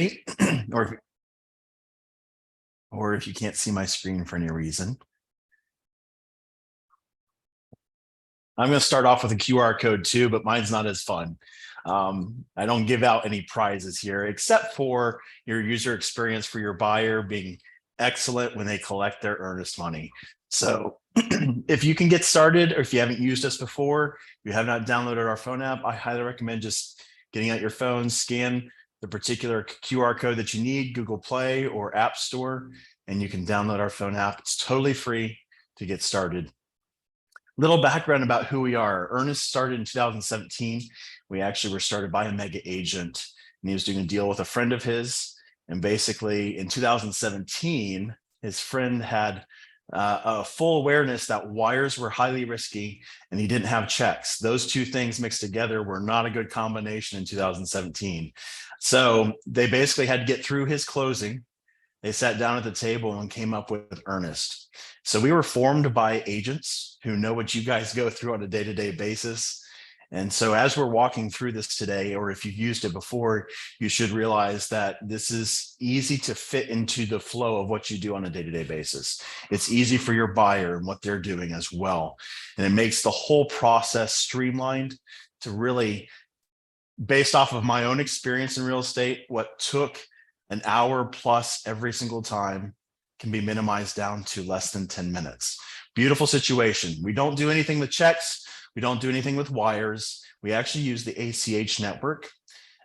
or if, or if you can't see my screen for any reason, I'm going to start off with a QR code too, but mine's not as fun. I don't give out any prizes here, except for your user experience for your buyer being excellent when they collect their earnest money. So if you can get started, or if you haven't used us before, you have not downloaded our phone app, I highly recommend just getting out your phone, scan the particular QR code that you need, Google Play or App Store, and you can download our phone app. It's totally free to get started. Little background about who we are. Earnnest started in 2017. We actually were started by a mega agent, and he was doing a deal with a friend of his. And basically in 2017, his friend had a full awareness that wires were highly risky and he didn't have checks. Those two things mixed together were not a good combination in 2017. So they basically had to get through his closing. They sat down at the table and came up with Earnnest. So we were formed by agents who know what you guys go through on a day-to-day basis. And so as we're walking through this today, or if you've used it before, you should realize that this is easy to fit into the flow of what you do on a day-to-day basis. It's easy for your buyer and what they're doing as well. And it makes the whole process streamlined to really, based off of my own experience in real estate, what took an hour plus every single time can be minimized down to less than 10 minutes. Beautiful situation. We don't do anything with checks. We don't do anything with wires. We actually use the ACH network.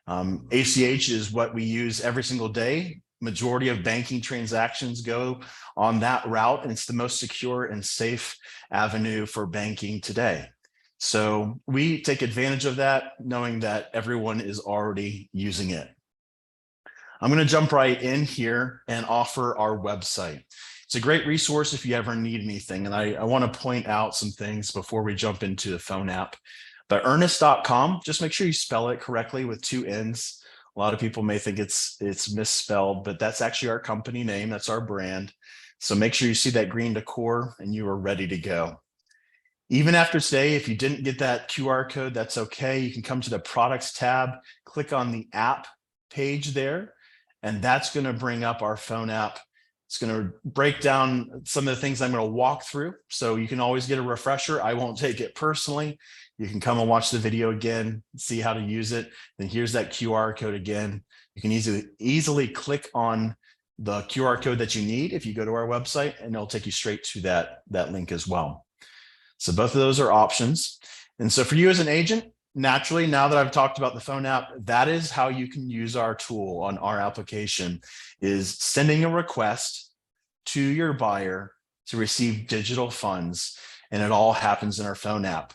ACH is what we use every single day. Majority of banking transactions go on that route, and it's the most secure and safe avenue for banking today. So we take advantage of that, knowing that everyone is already using it. I'm going to jump right in here and offer our website. It's a great resource if you ever need anything. And I want to point out some things before we jump into the phone app. But earnnest.com, just make sure you spell it correctly with two N's. A lot of people may think it's misspelled, but that's actually our company name. That's our brand. So make sure you see that green decor and you are ready to go. Even after today, if you didn't get that QR code, that's okay. You can come to the products tab, click on the app page there, and that's going to bring up our phone app. It's going to break down some of the things I'm going to walk through. So you can always get a refresher. I won't take it personally. You can come and watch the video again, see how to use it. Then here's that QR code again. You can easily click on the QR code that you need if you go to our website, and it'll take you straight to that link as well. So both of those are options. And so for you as an agent, naturally, now that I've talked about the phone app, that is how you can use our tool on our application, is sending a request to your buyer to receive digital funds, and it all happens in our phone app.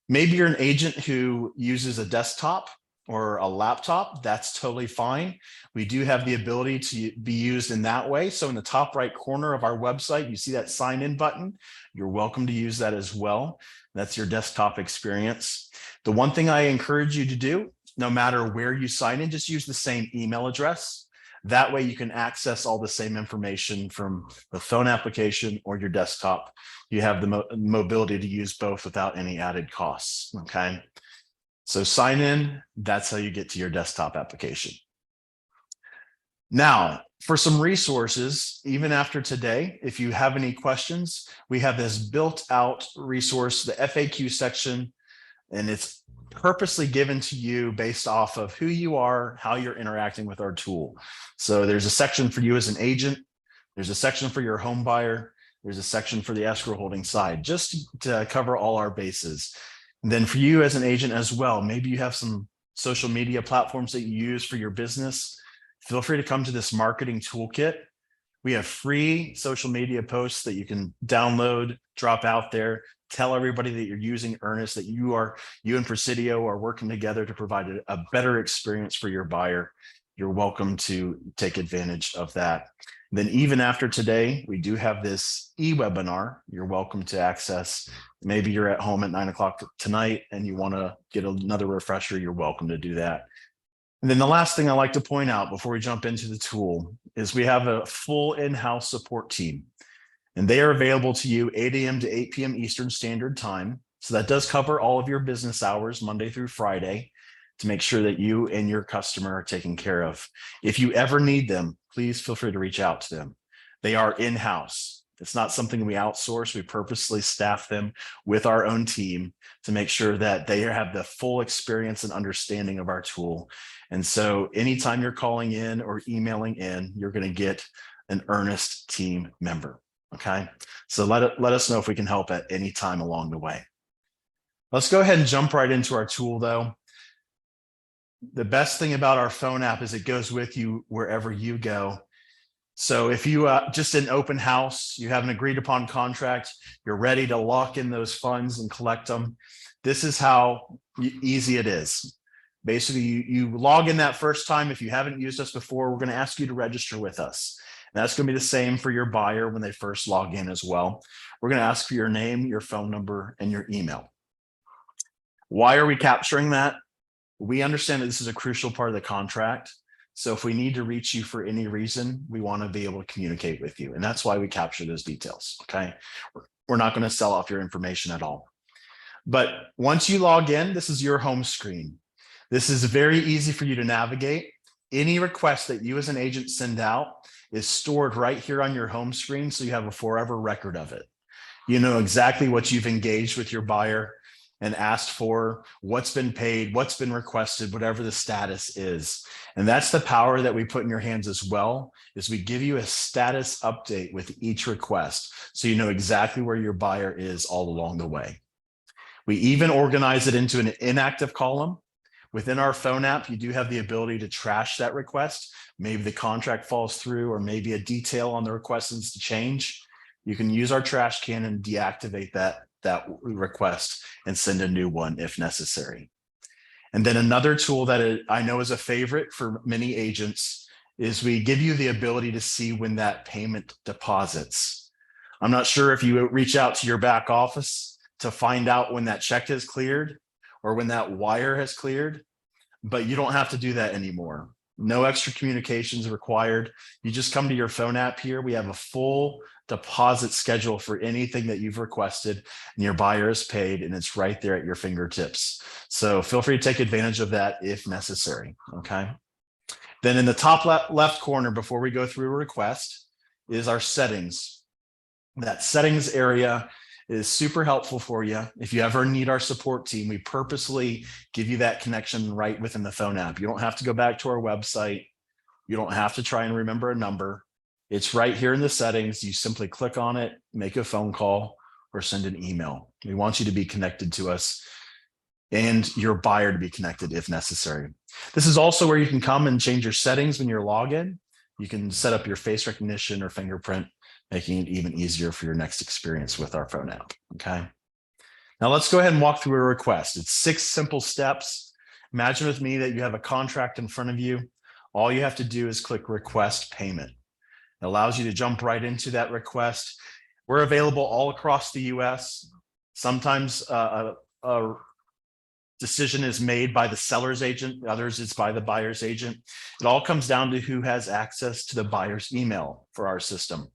Maybe you're an agent who uses a desktop or a laptop. That's totally fine. We do have the ability to be used in that way. So in the top right corner of our website, you see that sign in button. You're welcome to use that as well. That's your desktop experience. The one thing I encourage you to do, no matter where you sign in, just use the same email address. That way you can access all the same information from the phone application or your desktop. You have the mobility to use both without any added costs, okay? So sign in, that's how you get to your desktop application. Now, for some resources, even after today, if you have any questions, we have this built out resource, the FAQ section, and it's purposely given to you based off of who you are, how you're interacting with our tool. So there's a section for you as an agent. There's a section for your home buyer. There's a section for the escrow holding side, just to cover all our bases. And then for you as an agent as well, maybe you have some social media platforms that you use for your business. Feel free to come to this marketing toolkit. We have free social media posts that you can download, drop out there, tell everybody that you're using Earnnest, that you and Presidio are working together to provide a better experience for your buyer. You're welcome to take advantage of that. Then even after today, we do have this e-webinar you're welcome to access. Maybe you're at home at 9 o'clock tonight and you want to get another refresher, you're welcome to do that. And then the last thing I like to point out before we jump into the tool is we have a full in-house support team, and they are available to you 8 a.m. to 8 p.m. Eastern Standard Time. So that does cover all of your business hours, Monday through Friday. to make sure that you and your customer are taken care of. If you ever need them, please feel free to reach out to them. They are in-house. It's not something we outsource. We purposely staff them with our own team to make sure that they have the full experience and understanding of our tool. And so anytime you're calling in or emailing in, you're going to get an Earnnest team member. Okay. So let us know if we can help at any time along the way. Let's go ahead and jump right into our tool though. The best thing about our phone app is it goes with you wherever you go. So if you just an open house, you have an agreed upon contract, you're ready to lock in those funds and collect them. This is how easy it is. Basically, you log in that first time. If you haven't used us before, we're going to ask you to register with us. And that's going to be the same for your buyer when they first log in as well. We're going to ask for your name, your phone number, and your email. Why are we capturing that? We understand that this is a crucial part of the contract. So if we need to reach you for any reason, we want to be able to communicate with you. And that's why we capture those details. Okay. We're not going to sell off your information at all. But once you log in, this is your home screen. This is very easy for you to navigate. Any request that you as an agent send out is stored right here on your home screen. So you have a forever record of it. You know exactly what you've engaged with your buyer and asked for, what's been paid, what's been requested, whatever the status is. And that's the power that we put in your hands as well, is we give you a status update with each request. So you know exactly where your buyer is all along the way. We even organize it into an inactive column. Within our phone app, you do have the ability to trash that request. Maybe the contract falls through, or maybe a detail on the request needs to change. You can use our trash can and deactivate that request and send a new one if necessary. And then another tool that I know is a favorite for many agents is we give you the ability to see when that payment deposits. I'm not sure if you reach out to your back office to find out when that check has cleared or when that wire has cleared, but you don't have to do that anymore. No extra communications required. You just come to your phone app here. We have a full deposit schedule for anything that you've requested and your buyer is paid, and it's right there at your fingertips. So feel free to take advantage of that if necessary. Okay. Then in the top left corner, before we go through a request, is our settings. That settings area is super helpful for you. If you ever need our support team, we purposely give you that connection right within the phone app. You don't have to go back to our website. You don't have to try and remember a number. It's right here in the settings. You simply click on it, make a phone call, or send an email. We want you to be connected to us and your buyer to be connected if necessary. This is also where you can come and change your settings when you're logged in. You can set up your face recognition or fingerprint, making it even easier for your next experience with our phone app. Okay. Now let's go ahead and walk through a request. It's 6 simple steps. Imagine with me that you have a contract in front of you. All you have to do is click request payment. It allows you to jump right into that request. We're available all across the US. Sometimes a decision is made by the seller's agent, others it's by the buyer's agent. It all comes down to who has access to the buyer's email for our system.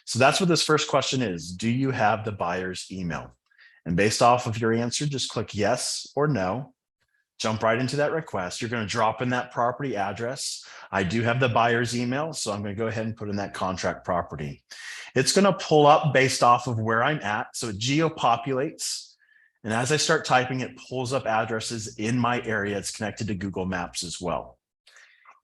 So that's what this first question is. Do you have the buyer's email? And based off of your answer, just click yes or no. Jump right into that request. You're going to drop in that property address. I do have the buyer's email, so I'm going to go ahead and put in that contract property. It's going to pull up based off of where I'm at. So it geo-populates. And as I start typing, it pulls up addresses in my area. It's connected to Google Maps as well.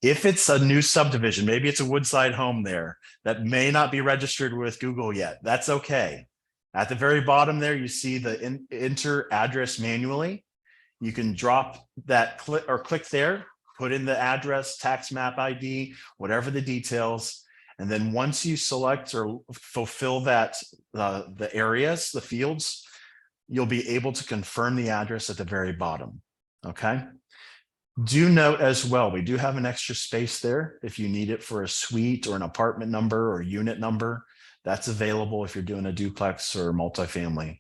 If it's a new subdivision, maybe it's a woodside home there that may not be registered with Google yet, that's okay. At the very bottom there, you see the enter address manually. You can drop that click there, put in the address, tax map ID, whatever the details. And then once you select or fulfill that, the areas, the fields, you'll be able to confirm the address at the very bottom. Okay. Do note as well, we do have an extra space there if you need it for a suite or an apartment number or unit number. That's available if you're doing a duplex or multifamily.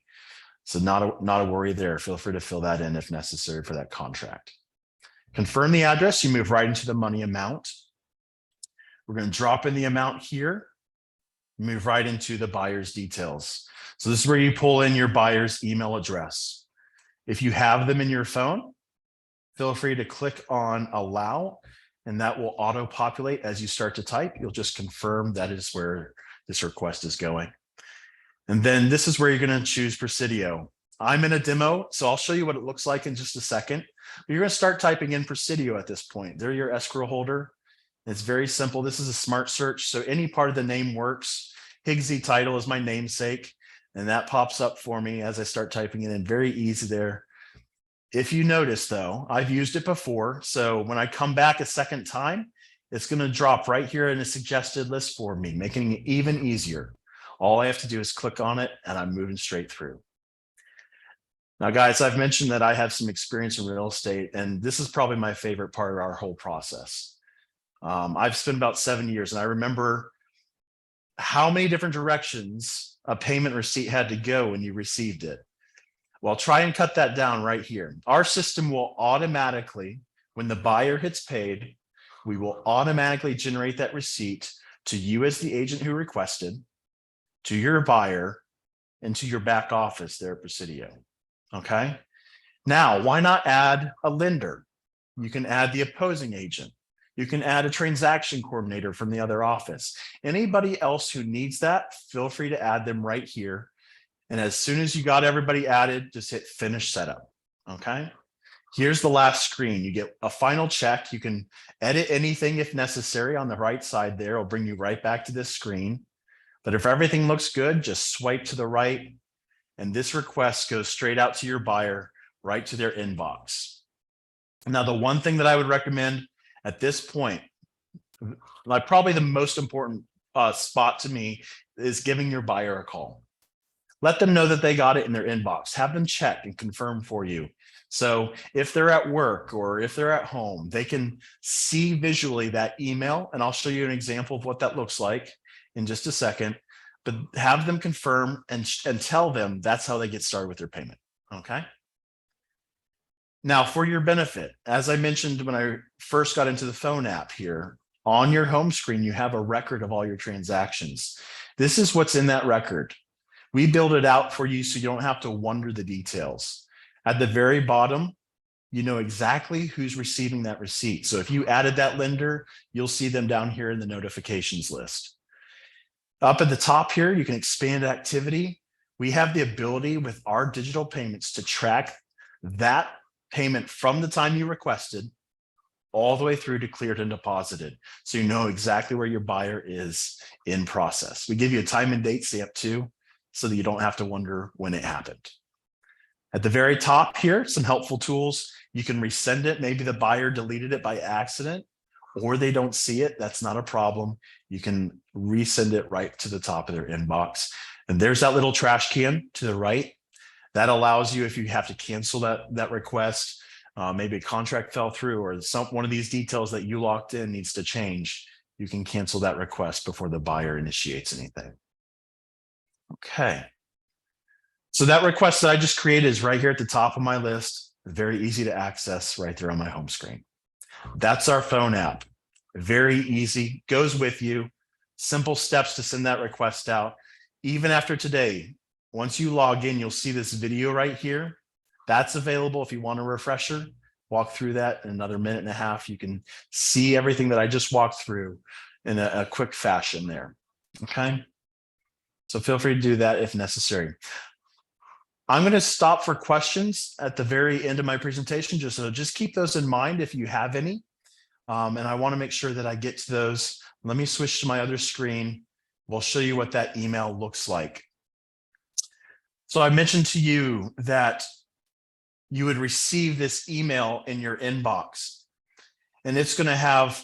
So not a worry there. Feel free to fill that in if necessary for that contract. Confirm the address. You move right into the money amount. We're going to drop in the amount here. Move right into the buyer's details. So this is where you pull in your buyer's email address. If you have them in your phone, feel free to click on allow, and that will auto-populate as you start to type. You'll just confirm that is where this request is going. And then this is where you're going to choose Presidio. I'm in a demo, so I'll show you what it looks like in just a second. But you're going to start typing in Presidio at this point. They're your escrow holder. It's very simple. This is a smart search, so any part of the name works. Higgsy title is my namesake, and that pops up for me as I start typing it in. Very easy there. If you notice, though, I've used it before, so when I come back a second time, it's going to drop right here in a suggested list for me, making it even easier. All I have to do is click on it, and I'm moving straight through. Now, guys, I've mentioned that I have some experience in real estate, and this is probably my favorite part of our whole process. I've spent about 7 years, and I remember how many different directions a payment receipt had to go when you received it. Well, try and cut that down right here. Our system will automatically, when the buyer hits paid, we will automatically generate that receipt to you as the agent who requested, to your buyer, and to your back office there at Presidio. Okay. Now, why not add a lender? You can add the opposing agent. You can add a transaction coordinator from the other office. Anybody else who needs that, feel free to add them right here. And as soon as you got everybody added, just hit finish setup. Okay. Here's the last screen. You get a final check. You can edit anything if necessary on the right side there. It'll bring you right back to this screen. But if everything looks good, just swipe to the right. And this request goes straight out to your buyer, right to their inbox. Now, the one thing that I would recommend at this point, like probably the most important spot to me, is giving your buyer a call. Let them know that they got it in their inbox. Have them check and confirm for you. So if they're at work or if they're at home, they can see visually that email. And I'll show you an example of what that looks like in just a second. But have them confirm and tell them that's how they get started with their payment. Okay. Now, for your benefit, as I mentioned when I first got into the phone app here, on your home screen, you have a record of all your transactions. This is what's in that record. We build it out for you so you don't have to wonder the details. At the very bottom, you know exactly who's receiving that receipt. So if you added that lender, you'll see them down here in the notifications list. Up at the top here, you can expand activity. We have the ability with our digital payments to track that payment from the time you requested all the way through to cleared and deposited. So you know exactly where your buyer is in process. We give you a time and date stamp too, so that you don't have to wonder when it happened. At the very top here, some helpful tools. You can resend it. Maybe the buyer deleted it by accident or they don't see it. That's not a problem. You can resend it right to the top of their inbox. And there's that little trash can to the right. That allows you, if you have to cancel that request, maybe a contract fell through or one of these details that you locked in needs to change, you can cancel that request before the buyer initiates anything. Okay. So that request that I just created is right here at the top of my list. Very easy to access right there on my home screen. That's our phone app. Very easy, goes with you. Simple steps to send that request out. Even after today, once you log in, you'll see this video right here. That's available if you want a refresher. Walk through that in another minute and a half. You can see everything that I just walked through in a quick fashion there. Okay. So feel free to do that if necessary. I'm going to stop for questions at the very end of my presentation. Just keep those in mind if you have any. And I want to make sure that I get to those. Let me switch to my other screen. We'll show you what that email looks like. So I mentioned to you that you would receive this email in your inbox, and it's going to have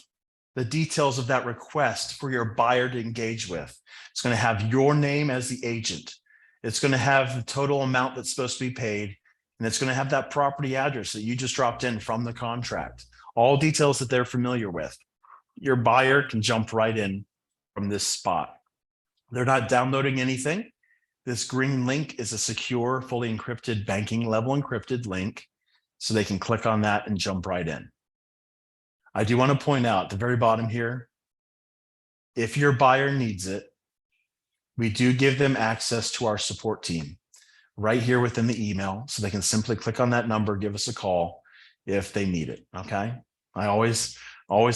the details of that request for your buyer to engage with. It's going to have your name as the agent. It's going to have the total amount that's supposed to be paid, and it's going to have that property address that you just dropped in from the contract. All details that they're familiar with. Your buyer can jump right in from this spot. They're not downloading anything. This green link is a secure, fully encrypted, banking level encrypted link, so they can click on that and jump right in. I do want to point out at the very bottom here, if your buyer needs it, we do give them access to our support team right here within the email, so they can simply click on that number, give us a call, if they need it. Okay. I always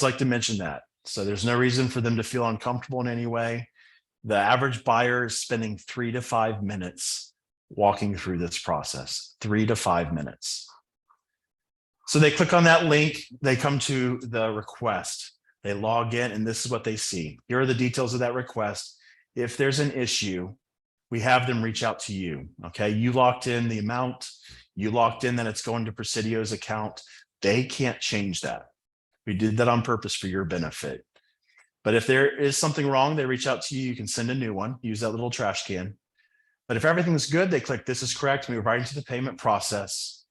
like to mention that. So there's no reason for them to feel uncomfortable in any way. The average buyer is spending 3 to 5 minutes walking through this process, 3 to 5 minutes. So they click on that link, they come to the request, they log in, and this is what they see. Here are the details of that request. If there's an issue, we have them reach out to you. Okay, you locked in the amount, you locked in that it's going to Presidio's account. They can't change that. We did that on purpose for your benefit. But if there is something wrong, they reach out to you. You can send a new one, use that little trash can. But if everything's good, they click this is correct, move right into the payment process.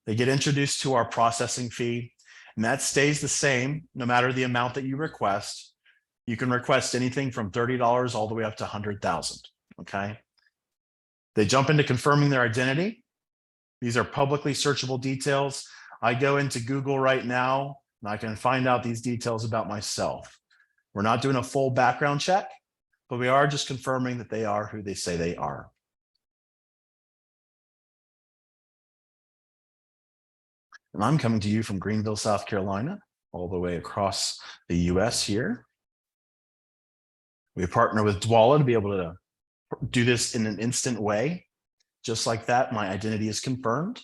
They get introduced to our processing fee, and that stays the same no matter the amount that you request. You can request anything from $30 all the way up to $100,000. Okay. They jump into confirming their identity. These are publicly searchable details. I go into Google right now and I can find out these details about myself. We're not doing a full background check, but we are just confirming that they are who they say they are. And I'm coming to you from Greenville, South Carolina, all the way across the US here. We partner with Dwala to be able to do this in an instant way. Just like that, my identity is confirmed.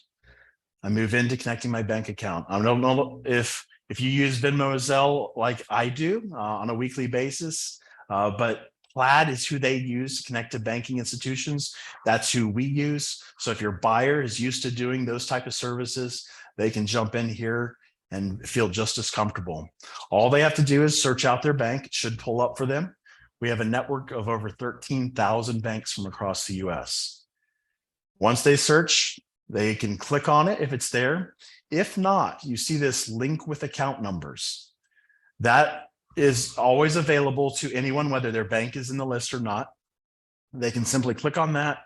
I move into connecting my bank account. I don't know if you use Venmo or Zelle like I do on a weekly basis, but Plaid is who they use to connect to banking institutions. That's who we use. So if your buyer is used to doing those type of services, they can jump in here and feel just as comfortable. All they have to do is search out their bank. It should pull up for them. We have a network of over 13,000 banks from across the US. Once they search, they can click on it if it's there. If not, you see this link with account numbers. That is always available to anyone, whether their bank is in the list or not. They can simply click on that,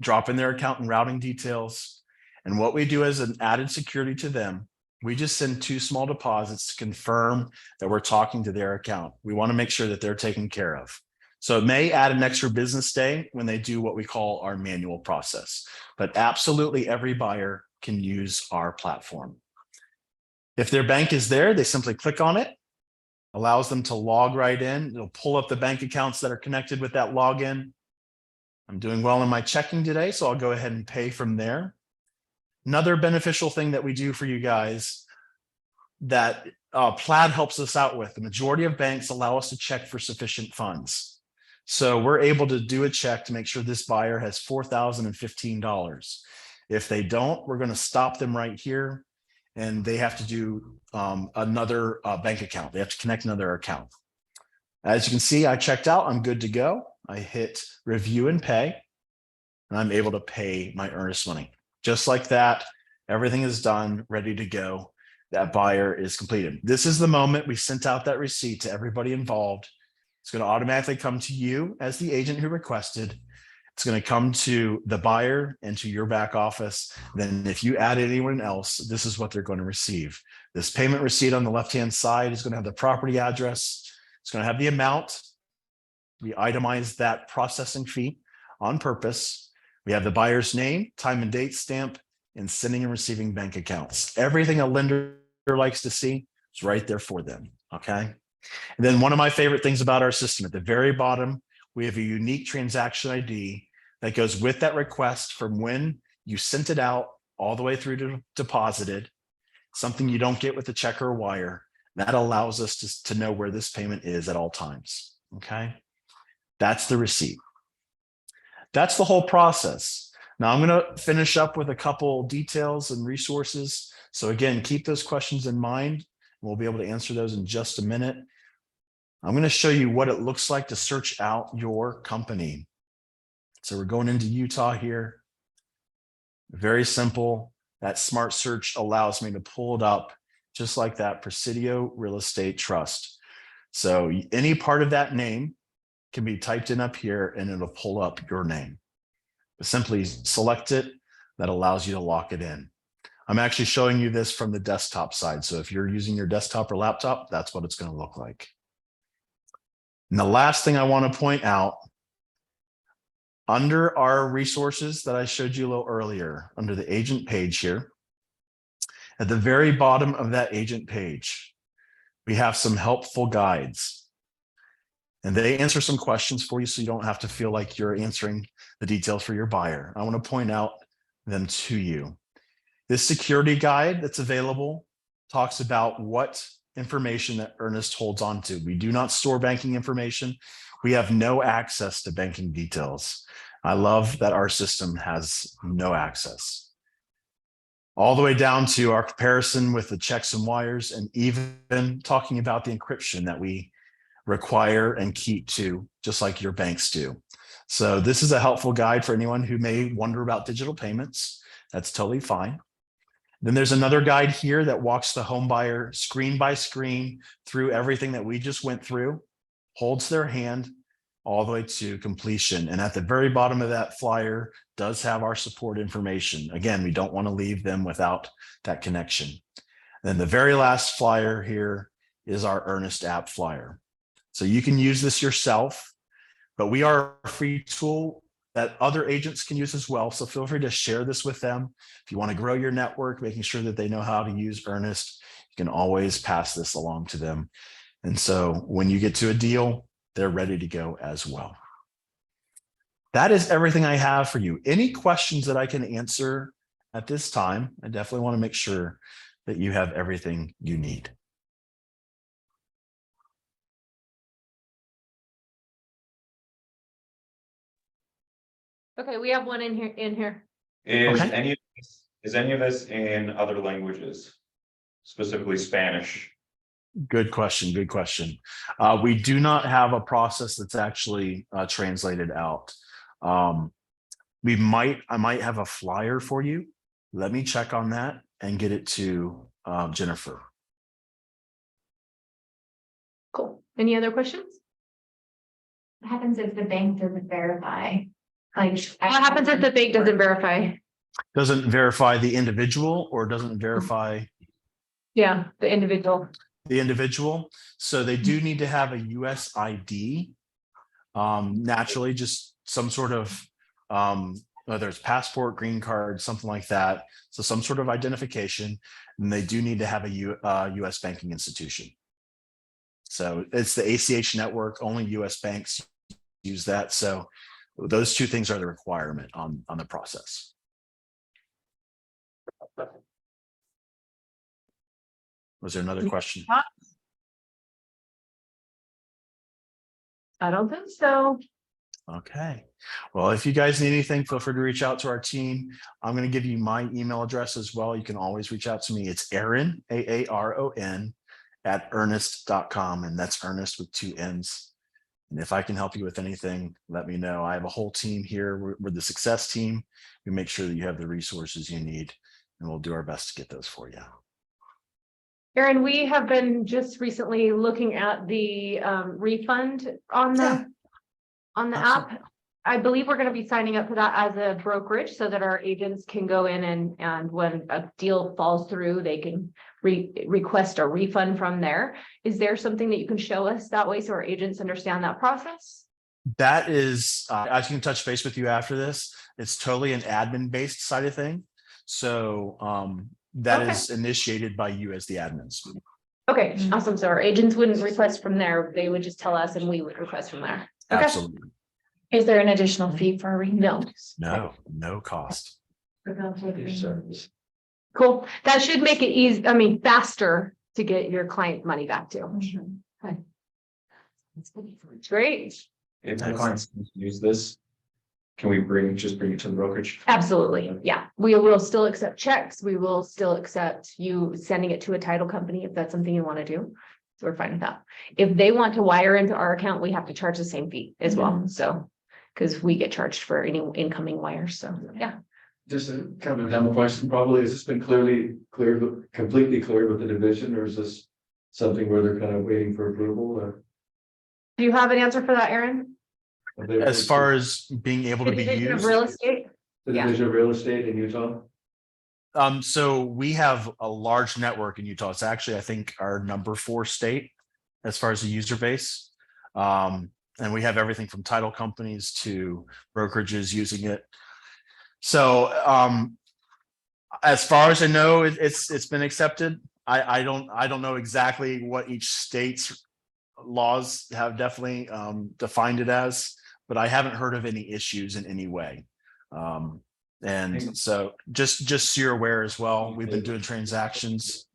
drop in their account and routing details. And what we do as an added security to them, we just send 2 small deposits to confirm that we're talking to their account. We want to make sure that they're taken care of. So it may add an extra business day when they do what we call our manual process, but absolutely every buyer can use our platform. If their bank is there, they simply click on it, allows them to log right in. It'll pull up the bank accounts that are connected with that login. I'm doing well in my checking today, so I'll go ahead and pay from there. Another beneficial thing that we do for you guys that Plaid helps us out with, the majority of banks allow us to check for sufficient funds. So we're able to do a check to make sure this buyer has $4,015. If they don't, we're going to stop them right here and they have to do another bank account. They have to connect another account. As you can see, I checked out, I'm good to go. I hit review and pay, and I'm able to pay my Earnnest money. Just like that, everything is done, ready to go. That buyer is completed. This is the moment we sent out that receipt to everybody involved. It's going to automatically come to you as the agent who requested. It's going to come to the buyer and to your back office. Then if you add anyone else, this is what they're going to receive. This payment receipt on the left-hand side is going to have the property address. It's going to have the amount. We itemize that processing fee on purpose. We have the buyer's name, time and date stamp, and sending and receiving bank accounts. Everything a lender likes to see is right there for them, okay? And then one of my favorite things about our system, at the very bottom, we have a unique transaction ID that goes with that request from when you sent it out all the way through to deposited, something you don't get with a check or wire. That allows us to know where this payment is at all times, okay? That's the receipt. That's the whole process. Now I'm going to finish up with a couple details and resources. So again, keep those questions in mind. We'll be able to answer those in just a minute. I'm going to show you what it looks like to search out your company. So we're going into Utah here. Very simple. That smart search allows me to pull it up just like that, Presidio Real Estate Trust. So any part of that name can be typed in up here and it'll pull up your name. Simply select it. That allows you to lock it in. I'm actually showing you this from the desktop side. So if you're using your desktop or laptop, that's what it's going to look like. And the last thing I want to point out, under our resources that I showed you a little earlier, under the agent page here, At the very bottom of that agent page, we have some helpful guides. And they answer some questions for you so you don't have to feel like you're answering the details for your buyer. I want to point out them to you. This security guide that's available talks about what information that Earnnest holds on to. We do not store banking information. We have no access to banking details. I love that our system has no access. All the way down to our comparison with the checks and wires, and even talking about the encryption that we require and keep to, just like your banks do. So this is a helpful guide for anyone who may wonder about digital payments. That's totally fine. Then there's another guide here that walks the home buyer screen by screen through everything that we just went through, holds their hand all the way to completion. And at the very bottom of that flyer does have our support information. Again, we don't want to leave them without that connection. Then the very last flyer here is our Earnnest app flyer. So you can use this yourself, but we are a free tool that other agents can use as well. So feel free to share this with them. If you want to grow your network, making sure that they know how to use Earnnest, you can always pass this along to them. And so when you get to a deal, they're ready to go as well. That is everything I have for you. Any questions that I can answer at this time? I definitely want to make sure that you have everything you need. Okay, we have one in here. Is Okay. any of this in other languages, specifically Spanish? Good question. Good question. We do not have a process that's actually translated out. I might have a flyer for you. Let me check on that and get it to Jennifer. Cool. Any other questions? What happens if the bank doesn't verify? Like, What happens if the bank doesn't verify? Doesn't verify the individual or doesn't verify Yeah, the individual. the individual. So they do need to have a US ID. Naturally, just some sort of whether it's passport, green card, something like that. So some sort of identification, and they do need to have a US banking institution. So it's the ACH network, only US banks use that. So those two things are the requirement on the process. Was there another question? I don't think so. Okay. Well, if you guys need anything, feel free to reach out to our team. I'm going to give you my email address as well. You can always reach out to me. It's Aaron, Aaron, at earnnest.com. And that's Earnnest with 2 N's. And if I can help you with anything, let me know. I have a whole team here. We're the success team. We make sure that you have the resources you need, and we'll do our best to get those for you. Erin, we have been just recently looking at the refund on the app. I believe we're going to be signing up for that as a brokerage so that our agents can go in and when a deal falls through, they can request a refund from there. Is there something that you can show us that way so our agents understand that process? That is, I can touch base with you after this. It's totally an admin-based side of thing. So that is initiated by you as the admins. Okay, awesome. So our agents wouldn't request from there. They would just tell us and we would request from there. Okay. Absolutely. is there an additional fee for a refund? No cost. Cool. That should make it easy. I mean, faster to get your client money back to. Okay. Great. If the clients use this, can we just bring it to the brokerage? Absolutely. Yeah. We will still accept checks. We will still accept you sending it to a title company if that's something you want to do. So we're fine with that. If they want to wire into our account, we have to charge the same fee as well. So, because we get charged for any incoming wires. So, yeah. Just a kind of a demo question, probably, has this been completely cleared with the division, or is this something where they're kind of waiting for approval, or? Do you have an answer for that, Aaron? As far as being able to be Division of used. real estate? The division of real estate in Utah? So we have a large network in Utah. It's actually, I think, our number 4 state as far as the user base. And we have everything from title companies to brokerages using it. So As far as I know, it's been accepted. I don't know exactly what each state's laws have definitely defined it as, but I haven't heard of any issues in any way. And so just so you're aware as well, we've been doing transactions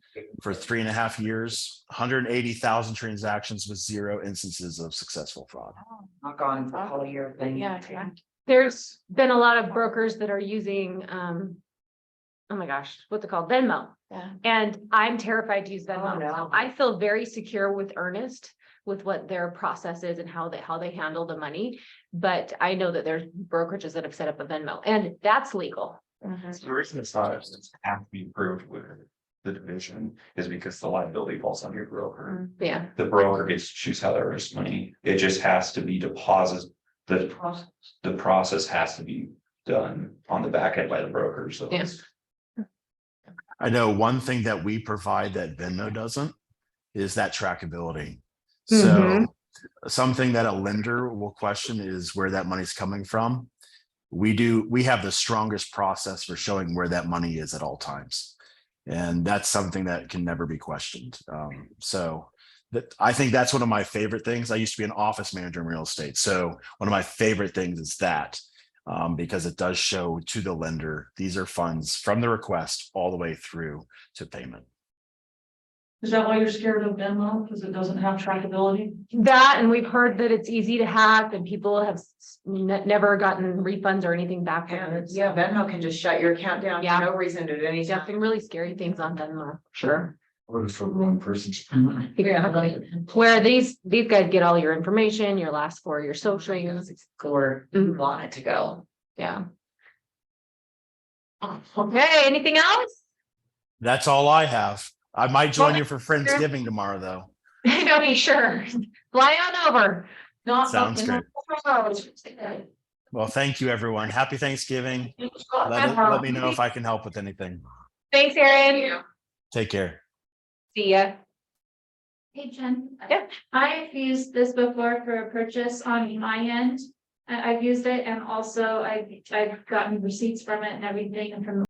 for 3.5 years, 180,000 transactions with 0 instances of successful fraud. Knock on the whole year thing. Yeah. There's been a lot of brokers that are using, oh my gosh, what's it called? Venmo. Yeah. And I'm terrified to use Venmo. Oh, no. I feel very secure with Earnnest, with what their process is and how they handle the money. But I know that there's brokerages that have set up a Venmo, and that's legal. The reason it's not, it's have to be approved with the division is because the liability falls on your broker. Yeah. The broker gets to choose how they raise money. It just has to be deposited. The process has to be done on the back end by the broker, so. Yeah. it's- I know one thing that we provide that Venmo doesn't is that trackability. So something that a lender will question is where that money's coming from. We have the strongest process for showing where that money is at all times. And that's something that can never be questioned. So that I think that's one of my favorite things. I used to be an office manager in real estate. So one of my favorite things is that because it does show to the lender, these are funds from the request all the way through to payment. Is that why you're scared of Venmo? Because it doesn't have trackability? That, and we've heard that it's easy to hack and people have never gotten refunds or anything back. from it. Yeah, Venmo can just shut your account down Yeah. for no reason at any Yeah, time. some really scary things on Venmo. Sure. Or for the wrong person. Exactly. Where these guys get all your information, your last 4, your social. Where you want it to go. Yeah. Okay, anything else? That's all I have. I might join you for Friendsgiving tomorrow, though. No, be sure. Fly on over. Not. Sounds great. Well, thank you, everyone. Happy Thanksgiving. Let me know if I can help with anything. Thanks, Erin. Take care. See ya. Hey, Jen. Yeah. I've used this before for a purchase on my end. I've used it, and also I've gotten receipts from it and everything, and from